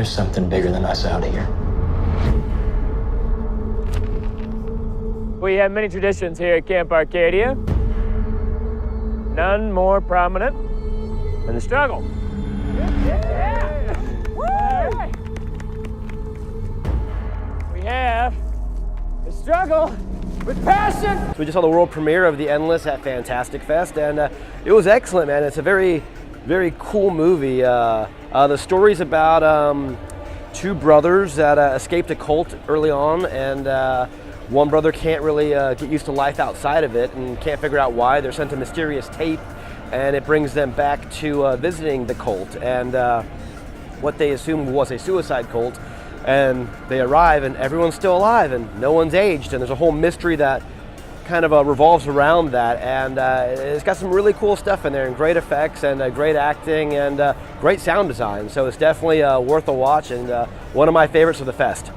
there's something bigger than us out here. We have many traditions here at Camp Arcadia. None more prominent than the struggle. Yeah. Woo! We have the struggle with passion. So we just saw the world premiere of The Endless at Fantastic Fest, and it was excellent, man. It's a very, very cool movie. The story's about two brothers that escaped a cult early on, and one brother can't really get used to life outside of it and can't figure out why. They're sent a mysterious tape, and it brings them back to visiting the cult and what they assumed was a suicide cult. And they arrive, and everyone's still alive, and no one's aged, and there's a whole mystery that kind of revolves around that, and it's got some really cool stuff in there, and great effects, and great acting, and great sound design. So it's definitely worth a watch, and one of my favorites of the fest.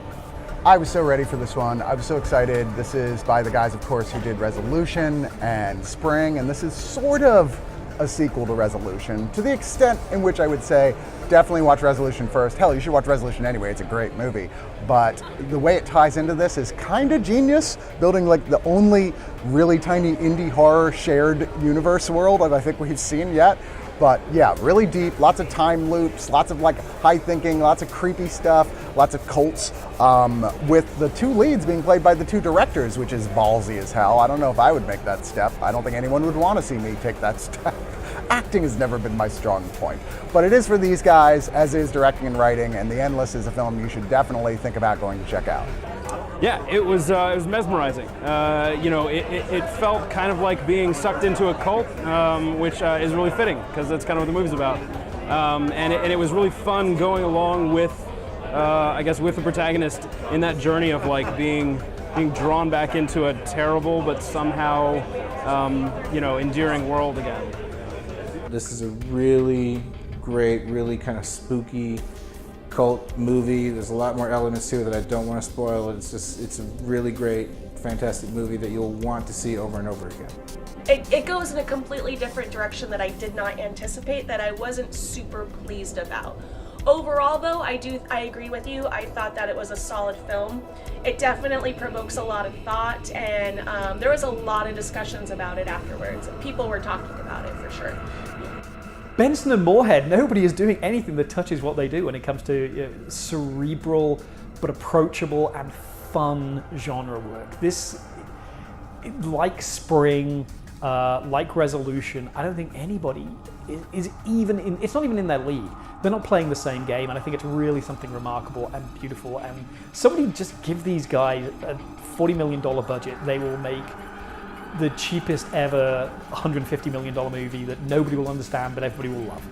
I was so ready for this one. I was so excited. This is by the guys, of course, who did Resolution and Spring, and this is sort of a sequel to Resolution, to the extent in which I would say definitely watch Resolution first. Hell, you should watch Resolution anyway, it's a great movie. But the way it ties into this is kind of genius, building like the only really tiny indie horror shared universe world I think we've seen yet. But yeah, really deep, lots of time loops, lots of like high thinking, lots of creepy stuff, lots of cults, with the two leads being played by the two directors, which is ballsy as hell. I don't know if I would make that step. I don't think anyone would want to see me take that step. Acting has never been my strong point, but it is for these guys, as is directing and writing, and The Endless is a film you should definitely think about going to check out. Yeah, it was mesmerizing. It felt kind of like being sucked into a cult, which is really fitting because that's kind of what the movie's about. And it was really fun going along with, with the protagonist in that journey of like being drawn back into a terrible but somehow, endearing world again. This is a really great, really kind of spooky cult movie. There's a lot more elements to it that I don't want to spoil. It's a really great, fantastic movie that you'll want to see over and over again. It goes in a completely different direction that I did not anticipate, that I wasn't super pleased about. Overall though, I agree with you. I thought that it was a solid film. It definitely provokes a lot of thought, and there was a lot of discussions about it afterwards. People were talking about it for sure. Benson and Moorhead, nobody is doing anything that touches what they do when it comes to cerebral but approachable and fun genre work. This, like Spring, like Resolution, I don't think anybody is even in, it's not even in their league. They're not playing the same game, and I think it's really something remarkable and beautiful. And somebody just give these guys a $40 million budget, they will make the cheapest ever $150 million movie that nobody will understand, but everybody will love.